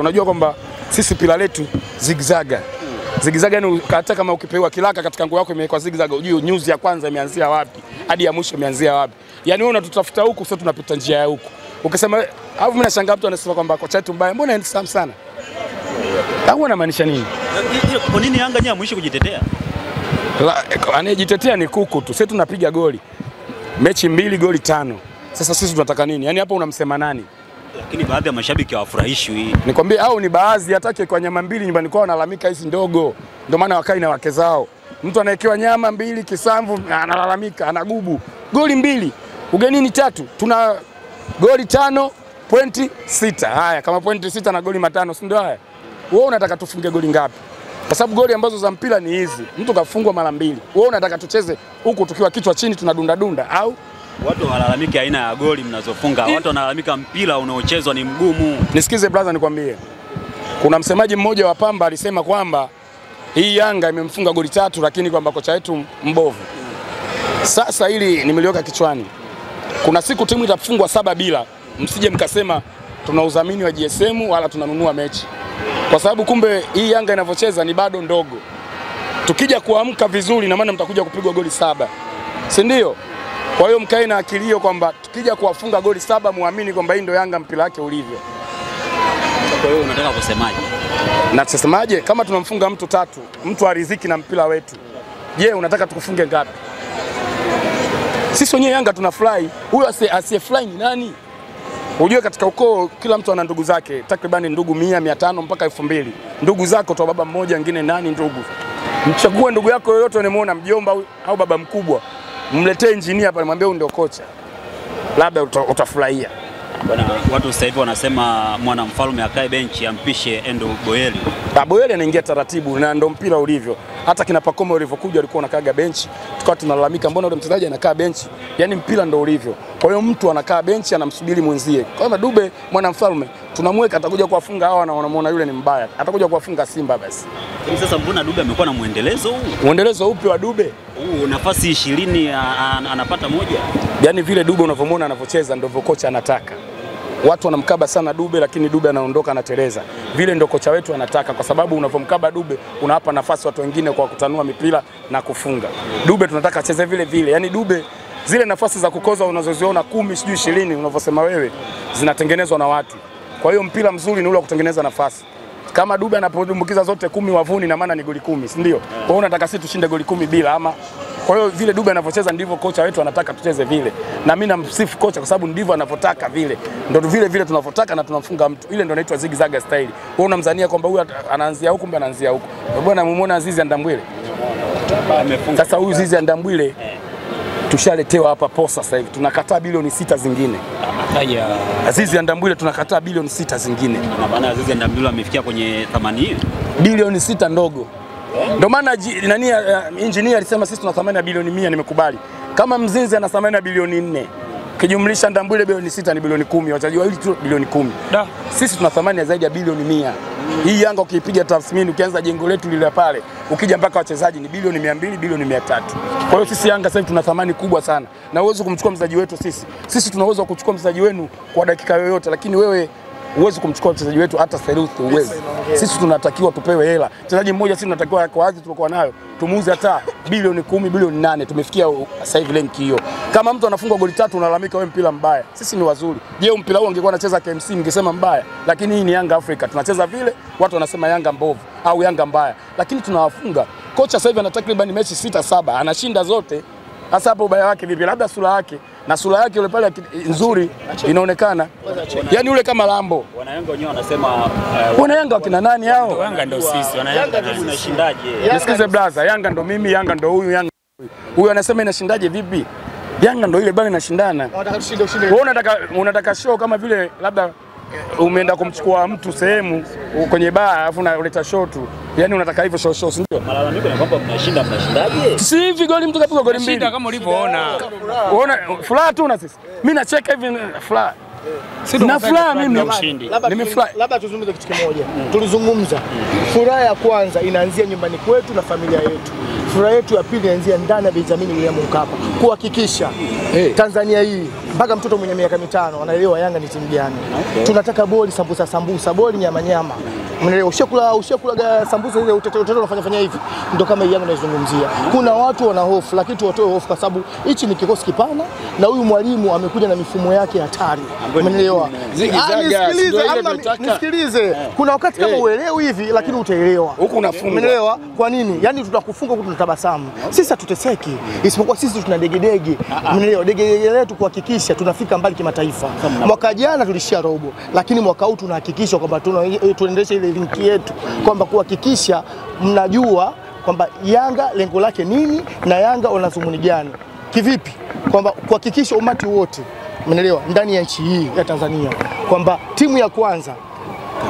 Unajua kwamba sisi pila letu zigzaga. Zigzaga ni hata kama ukipewa kilaka katika nguo yako imewekwa zigzaga, ujue nyuzi ya kwanza imeanzia wapi hadi ya mwisho imeanzia wapi. Yaani wewe unatutafuta huku, sasa tunapita njia ya huku. Ukisema au mimi nashangaa mtu anasema kwamba kocha wetu mbaya, mbona ni sana? Au anamaanisha nini? Kwa nini Yanga nyewe mwisho kujitetea? Anayejitetea ni kuku tu. Sisi tunapiga goli. Mechi 2 goli 5. Sasa sisi tunataka nini? Yaani hapa unamsema nani? Lakini baadhi ya mashabiki hawafurahishwi. Nikwambie au ni baadhi hataki kwa nyama 2 nyumbani kwao wanalalamika hizi ndogo. Ndio maana wakai na wake zao. Mtu anayekewa nyama 2 kisamvu analalamika, anagubu. Goli 2, ugenini 3. Tuna goli 5.6. Haya, kama pointi 6 na goli 5, si ndio haya? Wewe unataka tufunge goli ngapi? Kwa sababu goli ambazo za mpira ni hizi. Mtu kafungwa mara 2. Wewe unataka tucheze huku tukiwa kichwa chini tunadunda dunda au? Watu wanalalamika aina ya goli mnazofunga. Watu wanalalamika mpira unaochezwa ni mgumu. Nisikize brother, nikwambie. Kuna msemaji mmoja wa Pamba alisema kwamba hii Yanga imemfunga goli 3 lakini kwamba kocha wetu mbovu. Sasa hili nimeliweka kichwani. Kuna siku timu itafungwa 7 bila. Msije mkasema tuna udhamini wa GSM wala tunanunua mechi. Kwa sababu kumbe hii Yanga inavyocheza ni bado ndogo. Tukija kuamka vizuri na maana mtakuja kupigwa goli 7. Si ndio? Kwa hiyo mkae na akilio kwamba tukija kuwafunga goli 7 muamini kwamba hii ndio Yanga mpira wake ulivyo. Kwa hiyo unataka kusemaje? Na tusemaje kama tunamfunga mtu 3, mtu ariziki na mpira wetu. Je, unataka tukufunge ngapi? Sisi wenyewe Yanga tunafurahi. Huyo asiyefurahi ni nani? Unajua katika ukoo kila mtu ana ndugu zake, takriban ndugu 100, 500 mpaka 2000. Ndugu zako tu baba mmoja, wengine nani ndugu. Mchague ndugu yako yoyote unamuona mjomba au baba mkubwa. Mletee engineer pale mwambie ndio kocha. Labda utafurahia. Bwana, watu sasa hivi wanasema mwana mfalme akae benchi ampishe Endo Boyeli. Boyeli anaingia taratibu na ndio mpira ulivyo. Hata kina Pacome ulivyokuja alikuwa anakaaga benchi. Tukawa tunalalamika mbona yule mchezaji anakaa benchi? Yaani mpira ndio ulivyo. Kwa hiyo mtu anakaa benchi anamsubiri mwenzie. Kama Dube mwana mfalme tunamweka atakuja kuwafunga hawa na wanamuona yule ni mbaya. Atakuja kuwafunga Simba basi. Sasa mbona Dube amekuwa na muendelezo huu? Muendelezo upi wa Dube? Nafasi 20 anapata moja. Yaani vile Dube unavyomuona anavyocheza ndivyo kocha anataka. Watu wanamkaba sana Dube lakini Dube anaondoka anateleza. Vile ndio kocha wetu anataka kwa sababu unavomkaba Dube unawapa nafasi watu wengine kwa kutanua mipira na kufunga. Dube tunataka acheze vile vile. Yaani Dube zile nafasi za kukoza unazoziona 10 sijui 20 unavyosema wewe zinatengenezwa na watu. Kwa hiyo mpira mzuri ni ule wa kutengeneza nafasi. Kama Dube anapodumbukiza zote 10 wavuni na maana ni goli 10, si ndio? Kwa hiyo unataka sisi tushinde goli 10 bila ama. Kwa hiyo vile Dube anavyocheza ndivyo kocha wetu anataka tucheze vile. Na mimi namsifu kocha kwa sababu ndivyo anavyotaka vile. Ndio vile tunavyotaka na tunamfunga mtu. Ile ndio inaitwa zigzag style. Wewe unamzania kwamba huyu anaanzia huku kumbe anaanzia huku. Bwana mumeona Azizi Ndambwile. Sasa huyu Azizi Ndambwile tushaletewa hapa posa sasa hivi. Tunakataa bilioni 6 zingine. Azizi Ndambwile tunakataa bilioni 6 zingine. Na maana Azizi Ndambwile amefikia kwenye thamani hiyo. Bilioni 6 ndogo. Ndio maana nani engineer alisema sisi tuna thamani ya bilioni 100, nimekubali. Kama Mzinzi ana thamani ya bilioni 4, kijumlisha Ndambwile bilioni 6 ni bilioni 10, watajua hili tu bilioni 10. Sisi tuna thamani ya zaidi ya bilioni 100. Hii Yanga ukipiga tathmini ukianza jengo letu lile pale, ukija mpaka wachezaji ni bilioni 200, bilioni 300. Kwa hiyo sisi Yanga sasa hivi tuna thamani kubwa sana. Na uwezo kumchukua mchezaji wetu sisi. Sisi tuna uwezo kuchukua mchezaji wenu kwa dakika yoyote lakini wewe uwezi kumchukua mchezaji wetu hata theluthi uwezi. Sisi tunatakiwa tupewe hela. Mchezaji mmoja sisi tunatakiwa kwa hadhi tulikuwa nayo tumuuze hata bilioni 10, bilioni 8. Tumefikia sasa hivi lenki hiyo. Kama mtu anafungwa goli 3 unalalamika wewe mpira mbaya. Sisi ni wazuri. Je, mpira huu ungekuwa anacheza KMC ningesema mbaya. Lakini hii ni Yanga Afrika. Tunacheza vile watu wanasema Yanga mbovu au Yanga mbaya. Lakini tunawafunga. Kocha sasa hivi ana takriban mechi 6-7 anashinda zote. Sasa hapo ubaya wake vipi? Labda sura yake. Na sura yake yule pale nzuri inaonekana. Yaani yule kama Lambo. Wanayanga wenyewe wanasema Wanayanga wakina nani hao? Yanga ndio sisi, Wanayanga unashindaje? Nisikize brother, Yanga ndo mimi, Yanga ndo huyu, Yanga. Huyu anasema inashindaje vipi? Yanga ndo ile bali inashindana. Wewe unataka show kama vile labda umeenda kumchukua mtu sehemu kwenye baa alafu unaleta show tu. Yaani unataka hivyo show si ndio? Malalamiko ni kwamba mnashindaje? Si hivi goli mtu kapiga goli 2. Shinda kama ulivyoona. Unaona furaha tu na sisi. Mimi nacheka hivi furaha. Na furaha mimi nimefurahi. Labda tuzungumze kitu kimoja. Tulizungumza. Furaha ya kwanza inaanzia nyumbani kwetu na familia yetu. furaha yetu ya pili inaanzia ndani ya Benjamin William Mkapa, kuhakikisha Tanzania hii mpaka mtoto mwenye miaka 5 anaelewa Yanga ni timu gani. Tunataka boli sambusa, boli nyama. Mnaelewa, ushakula sambusa ile utete unafanya hivi. Ndio kama Yanga naizungumzia. Kuna watu wana hofu, lakini tuwatoe hofu kwa sababu hichi ni kikosi kipana na huyu mwalimu amekuja na mifumo yake hatari. Mnaelewa? Nisikilize. Kuna wakati kama uelewi hivi lakini utaelewa. Huku unafunga. Mnaelewa? Kwa nini? Yaani tutakufunga huku tunatabasamu. Sisi hatuteseki. Isipokuwa sisi tuna degedege. Mnaelewa? Degedege letu kuhakikisha tunafika mbali kimataifa. Mwaka jana tulishia robo, lakini mwaka huu tunahakikisha kwamba tunaendelea ile linki yetu kwamba kuhakikisha mnajua kwamba Yanga lengo lake nini na Yanga wanazumuni gani. Kivipi? Kwamba kuhakikisha umati wote, mnaelewa, ndani ya nchi hii ya Tanzania kwamba timu ya kwanza,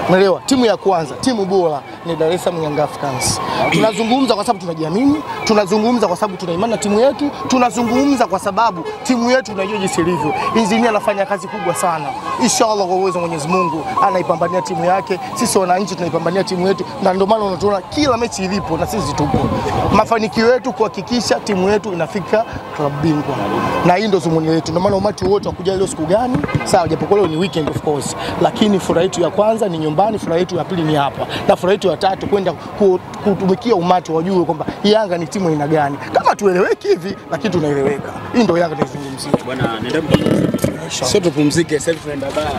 mnaelewa, timu ya kwanza, timu bora ni Dar es Salaam Young Africans. Tunazungumza kwa sababu tunajiamini, tunazungumza kwa sababu tuna imani na timu yetu, tunazungumza kwa sababu timu yetu tunajua jinsi ilivyo. Injinia anafanya kazi kubwa sana. Inshallah kwa uwezo wa Mwenyezi Mungu anaipambania timu yake. Sisi wananchi tunaipambania timu yetu na ndio maana unatuona kila mechi ilipo na sisi tupo. Mafanikio yetu kuhakikisha timu yetu inafika klabu bingwa. Na hii ndio zumuni letu. Ndio maana umati wote wakuja leo siku gani? Sawa, japokuwa leo ni weekend of course. Lakini furaha yetu ya kwanza ni nyumbani, furaha yetu ya pili ni hapa. Na furaha yetu ya tatu kwenda kutumikia umati wajue kwamba Yanga ni timu aina gani. Kama tueleweki hivi lakini tunaeleweka. Hii ndio Yanga tunazungumzia. Bwana, nenda mpumzike. Sio tupumzike, sasa tunaenda baa.